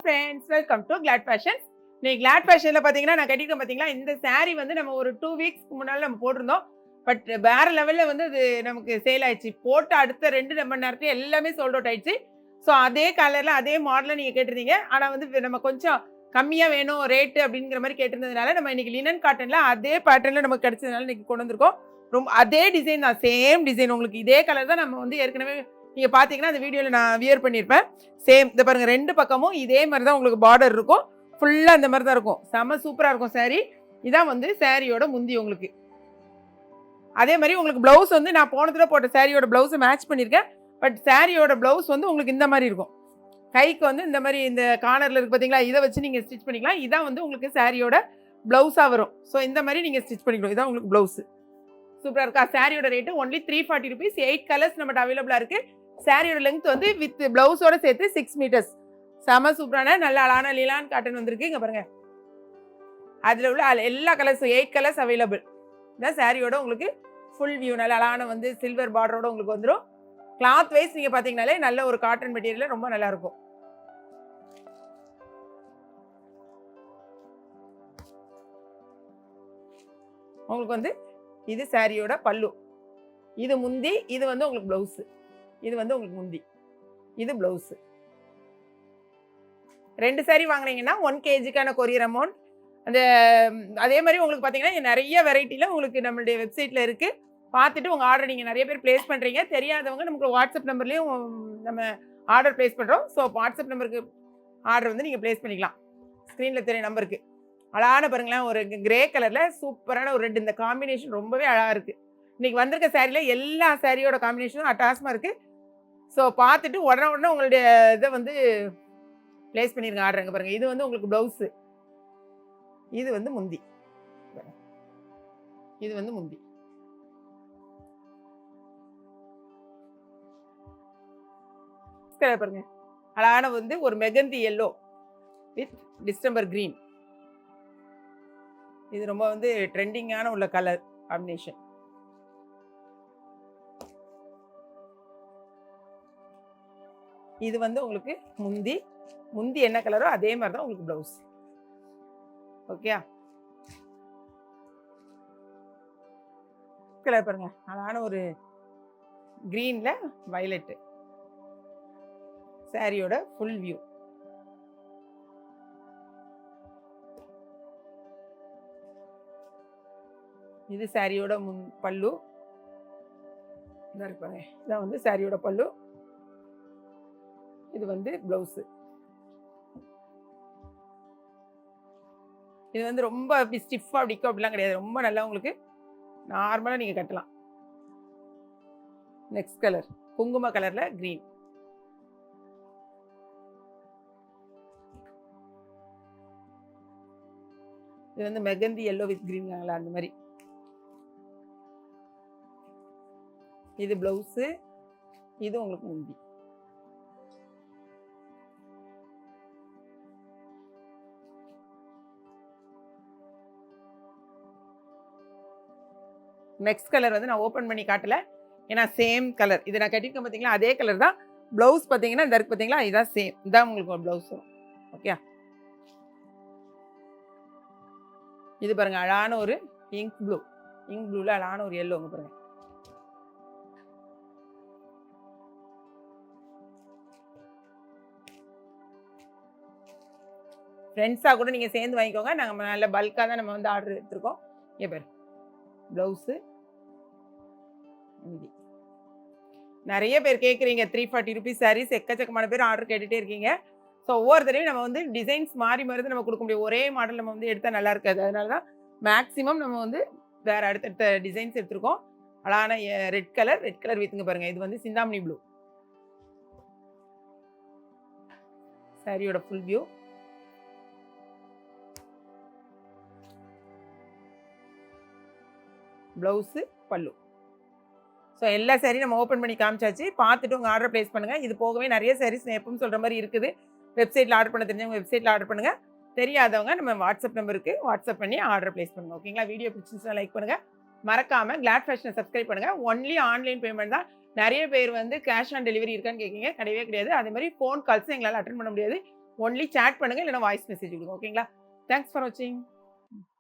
Friends, welcome to Glad Fashions. இன்னைக்கு கிளாட் ஃபேஷனில் பார்த்தீங்கன்னா நான் கட்டியிருக்கேன் பார்த்தீங்களா, இந்த saree வந்து நம்ம ஒரு 2 வீக்ஸ்க்கு முன்னால் நம்ம போட்டிருந்தோம். பட் வேற லெவலில் வந்து அது நமக்கு சேல் ஆயிடுச்சு. போட்ட அடுத்த 2 மணி நேரத்துல எல்லாமே சோல்ட் அவுட் ஆயிடுச்சு. ஸோ அதே கலரில் அதே மாடலில் நீங்கள் கேட்டிருந்தீங்க. ஆனால் வந்து நம்ம கொஞ்சம் கம்மியாக வேணும் ரேட்டு அப்படிங்கிற மாதிரி கேட்டிருந்ததுனால நம்ம இன்னைக்கு லினன் காட்டனில் அதே பேட்டர்னில் நமக்கு கிடைச்சதுனால இன்னைக்கு கொண்டு வந்திருக்கோம். ரொம்ப அதே டிசைன் தான், சேம் டிசைன். உங்களுக்கு இதே கலர் தான் நம்ம வந்து ஏற்கனவே நீங்கள் பார்த்தீங்கன்னா அந்த வீடியோவில் நான் வியர் பண்ணியிருப்பேன். சேம் இதை பாருங்கள், 2 பக்கமும் இதே மாதிரி தான் உங்களுக்கு பார்டர் இருக்கும். ஃபுல்லாக இந்த மாதிரி தான் இருக்கும். செம சூப்பராக இருக்கும் saree. இதான் வந்து சாரியோட முந்தி. உங்களுக்கு அதே மாதிரி உங்களுக்கு ப்ளவுஸ் வந்து நான் போன தடவை போட்ட சாரியோட ப்ளவுஸை மேட்ச் பண்ணியிருக்கேன். பட் சாரியோட ப்ளவுஸ் வந்து உங்களுக்கு இந்த மாதிரி இருக்கும். கைக்கு வந்து இந்த மாதிரி இந்த கார்னரில் இருக்குது பார்த்தீங்களா, இதை வச்சு நீங்கள் ஸ்டிச் பண்ணிக்கலாம். இதான் வந்து உங்களுக்கு சாரியோட ப்ளவுஸாக வரும். ஸோ இந்த மாதிரி நீங்கள் ஸ்டிச் பண்ணிக்கணும். இதான் உங்களுக்கு ப்ளவுஸு. சூப்பராக இருக்கா? சாரியோட ரேட்டு ஒன்லி 340 rupees. 8 கலர்ஸ் நம்மகிட்ட அவைலபிளாக இருக்குது. சாரியோட லெங்த் வந்து வித் ப்ளவுஸோட சேர்த்து 6 meters. செம சூப்பரான நல்ல அழகான லிலான் காட்டன் வந்திருக்கு. இங்கே பாருங்க, அதில் உள்ள எல்லா கலர்ஸும் 8 கலர்ஸ் அவைலபிள். இந்த சாரியோட உங்களுக்கு ஃபுல் வியூ நல்ல அழகான வந்து சில்வர் பார்டரோட உங்களுக்கு வந்துடும். கிளாத் வைஸ் நீங்கள் பார்த்தீங்கனாலே நல்ல ஒரு காட்டன் மெட்டீரியல், ரொம்ப நல்லா இருக்கும். உங்களுக்கு வந்து இது சாரியோட பல்லு, இது முந்தி, இது வந்து உங்களுக்கு ப்ளவுஸு. இது வந்து உங்களுக்கு முந்தி, இது ப்ளவுஸு. 2 saree வாங்கினீங்கன்னா 1 kgக்கான கொரியர் அமௌண்ட். அந்த அதே மாதிரி உங்களுக்கு பார்த்தீங்கன்னா நிறைய வெரைட்டியில் உங்களுக்கு நம்மளுடைய வெப்சைட்டில் இருக்குது. பார்த்துட்டு உங்கள் ஆர்டர் நீங்கள் நிறைய பேர் ப்ளேஸ் பண்ணுறீங்க. தெரியாதவங்க நமக்கு வாட்ஸ்அப் நம்பர்லேயும் நம்ம ஆர்டர் ப்ளேஸ் பண்ணுறோம். ஸோ வாட்ஸ்அப் நம்பருக்கு ஆர்டர் வந்து நீங்கள் ப்ளேஸ் பண்ணிக்கலாம். ஸ்க்ரீனில் தெரிய நம்பருக்கு. அழகான பாருங்களேன், ஒரு கிரே கலரில் சூப்பரான ஒரு ரெட். இந்த காம்பினேஷன் ரொம்பவே அழகாக இருக்குது. இன்றைக்கி வந்திருக்க சாரியில் எல்லா சாரியோட காம்பினேஷனும் அட்டாசமாக இருக்குது. ஸோ பார்த்துட்டு உடனே உங்களுடைய இதை வந்து ப்ளேஸ் பண்ணிருங்க ஆர்டருங்க. பாருங்கள், இது வந்து உங்களுக்கு ப்ளவுஸு, இது வந்து முந்தி, இது வந்து முந்தி. பாருங்க, அழகான வந்து ஒரு mehndi yellow with distemper green. இது ரொம்ப வந்து ட்ரெண்டிங்கான உள்ள கலர் காம்பினேஷன். இது வந்து உங்களுக்கு முந்தி, முந்தி என்ன கலரோ அதே மாதிரி தான் உங்களுக்கு ப்ளவுஸ். ஓகே, கலர் பாருங்க, அழகான ஒரு கிரீன்ல வயலட். சாரியோட ஃபுல் வியூ. இது சாரியோட பல்லு. பாருங்க, இதான் வந்து சாரியோட பல்லு. இது வந்து ப்ளவுஸு. இது வந்து ரொம்ப அப்படி ஸ்டிஃபாக அப்படிக்கும் அப்படிலாம் கிடையாது. ரொம்ப நல்லா உங்களுக்கு நார்மலாக நீங்கள் கட்டலாம். நெக்ஸ்ட் கலர் குங்கும கலரில் க்ரீன். இது வந்து மெகந்தி எல்லோ வித் க்ரீன்ங்களா அந்த மாதிரி. இது ப்ளவுஸு, இது உங்களுக்கு முந்தி. நெக்ஸ்ட் கலர் வந்து நான் ஓப்பன் பண்ணி காட்டல, ஏன்னா சேம் கலர். இது நான் கட்டியிருக்கேன் பார்த்தீங்களா, அதே கலர் தான். ப்ளவுஸ் பார்த்தீங்கன்னா இந்த இருக்கு பார்த்தீங்களா, இதுதான் சேம். இதான் உங்களுக்கு ஒரு ப்ளவுஸ் வரும். ஓகே, இது பாருங்க, அழகான ஒரு இங்க் ப்ளூ. இங்க் ப்ளூவில் அழகான ஒரு எல்லோ. அங்கே பாருங்க, ஃப்ரெண்ட்ஸாக கூட நீங்கள் சேர்ந்து வாங்கிக்கோங்க. நாங்கள் நல்ல பல்காக தான் நம்ம வந்து ஆர்டர் எடுத்துருக்கோம். இங்கே பாரு, ப்ளவுஸு முந்தி. நிறைய பேர் கேட்குறீங்க 340 rupees சாரீஸ். எக்கச்சக்கமான பேர் ஆர்டர் கேட்டுகிட்டே இருக்கீங்க. ஸோ ஒவ்வொரு தடவையும் நம்ம வந்து டிசைன்ஸ் மாறி மாறுது நம்ம கொடுக்க முடியும். ஒரே மாடல் நம்ம வந்து எடுத்தால் நல்லா இருக்காது. அதனால தான் மேக்ஸிமம் நம்ம வந்து வேறு அடுத்தடுத்த டிசைன்ஸ் எடுத்துருக்கோம். அழகான ரெட் கலர், ரெட் கலர் வித்துங்க பாருங்கள். இது வந்து சிந்தாமணி ப்ளூ. சாரியோட ஃபுல் வியூ. ப்ளவுஸு, பல்லு. ஸோ எல்லா சாரியும் நம்ம ஓப்பன் பண்ணி காமிச்சாச்சு. பார்த்துட்டு உங்கள் ஆர்டர் ப்ளேஸ் பண்ணுங்கள். இது போகவே நிறைய சாரீஸ் எப்பவும் சொல்கிற மாதிரி இருக்குது. வெப்சைட்டில் ஆர்டர் பண்ண தெரிஞ்சவங்க வெப்சைட்டில் ஆர்டர் பண்ணுங்கள். தெரியாதவங்க நம்ம வாட்ஸ்அப் நம்பருக்கு வாட்ஸ்அப் பண்ணி ஆர்டர் ப்ளேஸ் பண்ணுங்கள். ஓகேங்களா? வீடியோ பிடிச்சிருந்தா லைக் பண்ணுங்கள். மறக்காமல் கிளாட் ஃபேஷனை சப்ஸ்கிரைப் பண்ணுங்கள். ஒன்லி ஆன்லைன் பேமெண்ட் தான். நிறைய பேர் வந்து கேஷ் ஆன் டெலிவரி இருக்கான்னு கேட்குறீங்க. கிடையவே கிடையாது. அதே மாதிரி ஃபோன் கால்ஸும் எங்களால் அட்டன் பண்ண முடியாது. ஒன்லி சேட் பண்ணுங்க இல்லைன்னா வாய்ஸ் மெசேஜ் விடுங்க. ஓகேங்களா? தேங்க்ஸ் ஃபார் வாட்சிங்.